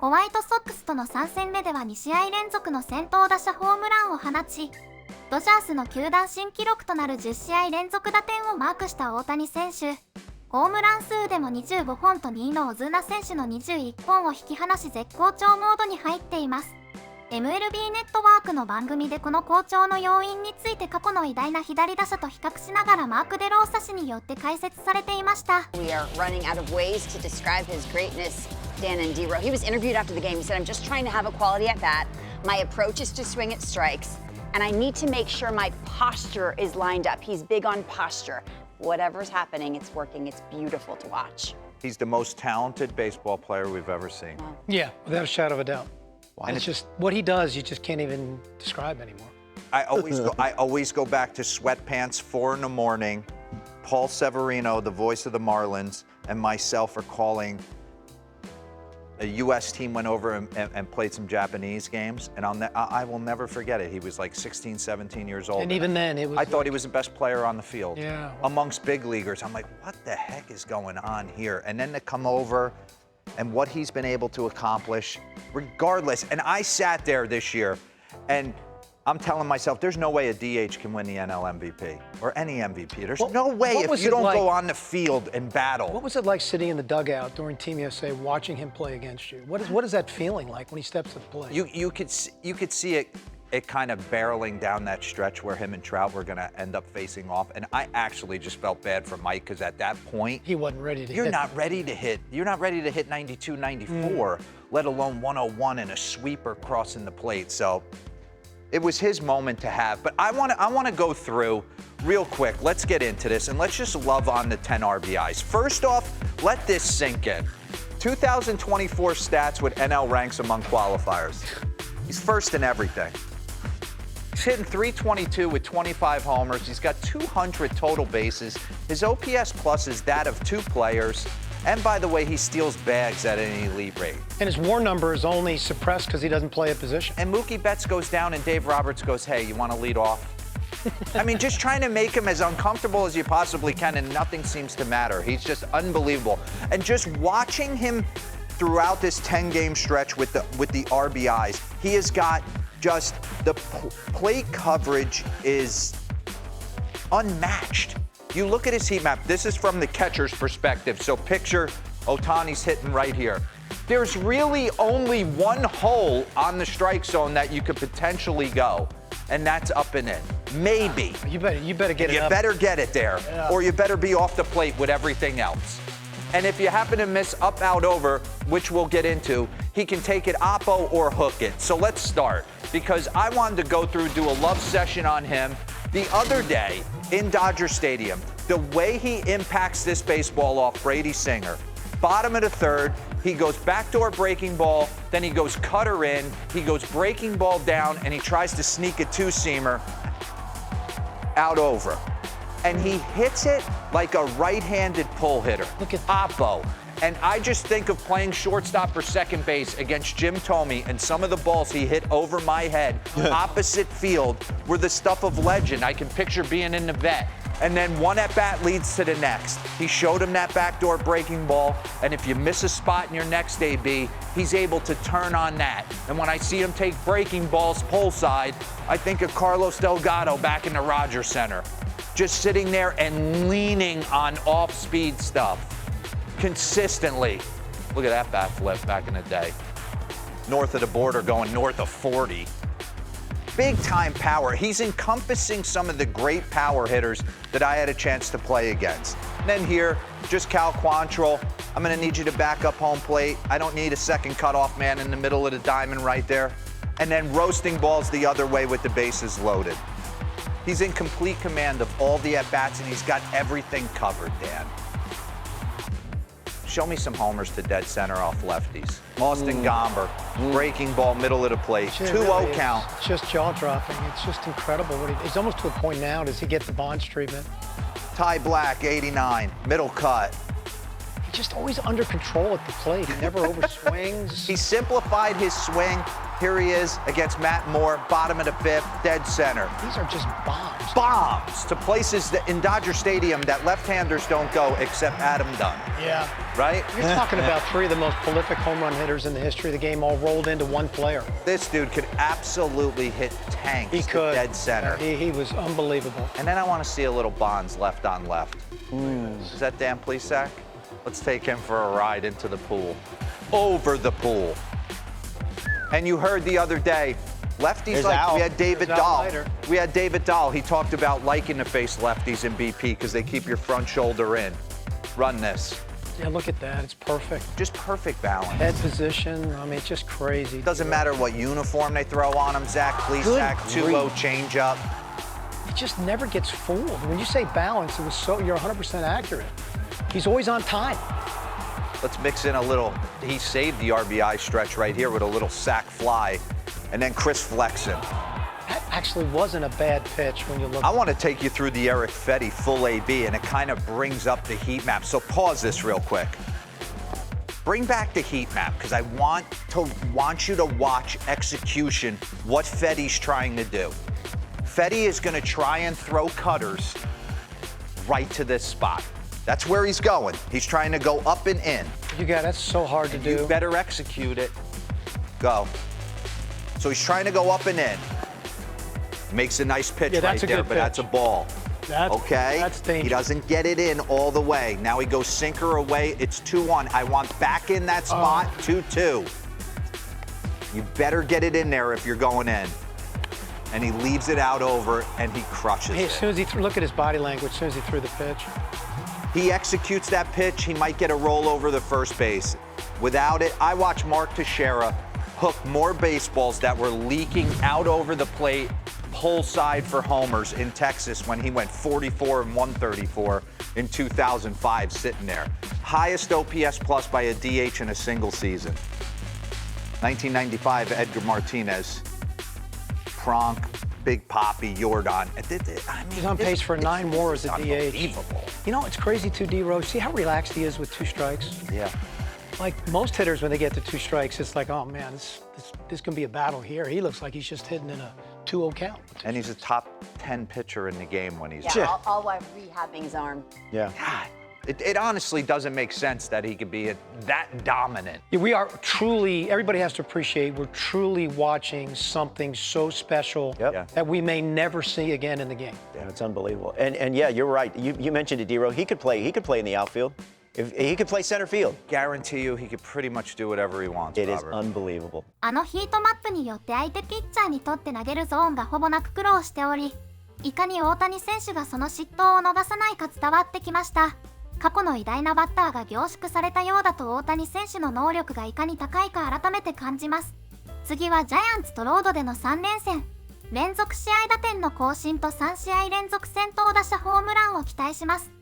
ホワイトソックスとの3戦目では2試合連続の先頭打者ホームランを放ち、ドジャースの球団新記録となる10試合連続打点をマークした大谷選手。ホームラン数でも25本と2位のオズナ選手の21本を引き離し絶好調モードに入っています。MLB ネットワークの番組でこの好調の要因について過去の偉大な左打者と比較しながらマーク・デローサ氏によって解説されていました。We are running out of ways to describe his greatness, Dan and D-Row. He was interviewed after the game. He said, I'm just trying to have a quality at bat. My approach is to swing at strikes, and I need to make sure my posture is lined up. He's big on posture. Whatever's happening, it's working. It's beautiful to watch. He's the most talented baseball player we've ever seen. Wow. Yeah, without a shadow of a doubt. And It's just what he does, you just can't even describe anymore. I always go back to sweatpants, 4 in the morning. Paul Severino, the voice of the Marlins, and myself are calling. A U.S. team went over and played some Japanese games, and I will never forget it. He was like 16, 17 years old. And even then, it was. I thought he was the best player on the field. Yeah. Amongst big leaguers. I'm like, what the heck is going on here? And then to come over and what he's been able to accomplish, regardless. And I sat there this year, and I'm telling myself, there's no way a DH can win the NL MVP or any MVP. There's no way if you don't go on the field and battle. What was it like sitting in the dugout during Team USA, watching him play against you? What is that feeling like when he steps to the plate? You could see it kind of barreling down that stretch where him and Trout were going to end up facing off. And I actually just felt bad for Mike because at that point, he wasn't ready to hit. You're not ready to hit 92, 94, let alone 101 and a sweeper crossing the plate. So it was his moment to have. But I want to go through real quick. Let's get into this and let's just love on the 10 RBIs. First off, let this sink in. 2024 stats with NL ranks among qualifiers. He's first in everything. He's hitting .322 with 25 homers. He's got 200 total bases. His OPS plus is that of 2 players. And by the way, he steals bags at an elite rate. And his WAR number is only suppressed because he doesn't play a position. And Mookie Betts goes down and Dave Roberts goes, hey, you want to lead off? I mean, just trying to make him as uncomfortable as you possibly can, and nothing seems to matter. He's just unbelievable. And just watching him throughout this 10-game stretch with the RBIs, he has got just the plate coverage is unmatched. You look at his heat map. This is from the catcher's perspective. So picture Ohtani's hitting right here. There's really only one hole on the strike zone that you could potentially go, and that's up and in. Maybe. You better get it You up. better get it there, or you better be off the plate with everything else. And if you happen to miss up, out, over, which we'll get into, he can take it oppo or hook it. So let's start, because I wanted to go through, do a love session on him the other day in Dodger Stadium. The way he impacts this baseball off Brady Singer. Bottom of the third, he goes backdoor breaking ball, then he goes cutter in, he goes breaking ball down, and he tries to sneak a 2-seamer out over. And he hits it like a right-handed pull hitter. Look at oppo. And I just think of playing shortstop or second base against Jim Thome, and some of the balls he hit over my head, opposite field, were the stuff of legend. I can picture being in the vet. And then one at-bat leads to the next. He showed him that backdoor breaking ball, and if you miss a spot in your next AB, he's able to turn on that. And when I see him take breaking balls pole side, I think of Carlos Delgado back in the Rogers Center. Just sitting there and leaning on off-speed stuff consistently. Look at that bat flip back in the day. North of the border going north of 40. Big time power. He's encompassing some of the great power hitters that I had a chance to play against. And then here, just Cal Quantrill. I'm going to need you to back up home plate. I don't need a second cutoff man in the middle of the diamond right there. And then roasting balls the other way with the bases loaded. He's in complete command of all the at-bats, and he's got everything covered, Dan. Show me some homers to dead center off lefties. Austin Gomber, breaking ball, middle of the plate, 2-0 count. It's just jaw-dropping. It's just incredible. It's almost to a point now, does he get the Bonds treatment? Ty Black, 89, middle cut. He's just always under control at the plate. He never overswings. He simplified his swing. Here he is against Matt Moore, bottom of the 5th, dead center. These are just bombs. bombs to places that in Dodger Stadium that left-handers don't go except Adam Dunn. Yeah. Right? You're talking about three of the most prolific home run hitters in the history of the game all rolled into one player. This dude could absolutely hit tanks He could. to dead center. He was unbelievable. And then I want to see a little Bonds left on left. Is that Dan Plesac? Let's take him for a ride into the pool. Over the pool. And you heard the other day, lefties we had David Dahl. We had David Dahl. He talked about liking to face lefties in BP because they keep your front shoulder in. Run this. Yeah, look at that. It's perfect. Just perfect balance. Head position. I mean, it's just crazy. Doesn't matter what uniform they throw on him. Zach Plesac, 2-0 changeup. He just never gets fooled. When you say balance, you're 100% accurate. He's always on time. Let's mix in a little. He saved the RBI stretch right here with a little sac fly, and then Chris Flexen. That actually wasn't a bad pitch when you look. I want to take you through the Eric Fetty full AB, and it kind of brings up the heat map. So pause this real quick. Bring back the heat map because I want you to watch execution. What Fetty's trying to do. Fetty is going to try and throw cutters right to this spot. That's where he's going. He's trying to go up and in. That's so hard to do. You better execute it. Go. So he's trying to go up and in. Makes a nice pitch right there, but that's a ball. Okay? That's dangerous. He doesn't get it in all the way. Now he goes sinker away. It's 2-1. I want back in that spot, 2-2. You better get it in there if you're going in. And he leaves it out over, and he crushes it. As soon as he look at his body language, as soon as he threw the pitch. He executes that pitch, he might get a roll over the first base. Without it, I watched Mark Teixeira hook more baseballs that were leaking out over the plate, pull side for homers in Texas when he went 44 and 134 in 2005 sitting there. Highest OPS plus by a DH in a single season. 1995, Edgar Martinez. Pronk, Big Papi, Jordan. He's on pace for 9 more as a DH. Unbelievable. You know, it's crazy too, D-Rose. See how relaxed he is with 2 strikes? Yeah. Like most hitters, when they get to 2 strikes, it's like, oh man, this can be a battle here. He looks like he's just hitting in a 2-0 count. And he's a top 10 pitcher in the game when he's all while rehabbing his arm. Yeah. God, it honestly doesn't make sense that he could be that dominant. Yeah, we are truly, everybody has to appreciate, we're truly watching something so special that we may never see again in the game. Yeah, it's unbelievable. And yeah, you're right. You mentioned it, D-Row. He could play in the outfield. He could play center field. Guarantee you he could pretty much do whatever he wants. It is unbelievable. あのヒートマップによって相手ピッチャーにとって投げるゾーンがほぼなく苦労しており、いかに大谷選手がその失投を逃さないか伝わってきました。過去の偉大なバッターが凝縮されたようだと大谷選手の能力がいかに高いか改めて感じます。次はジャイアンツとロードでの3連戦。連続試合打点の更新と3試合連続先頭打者ホームランを期待します。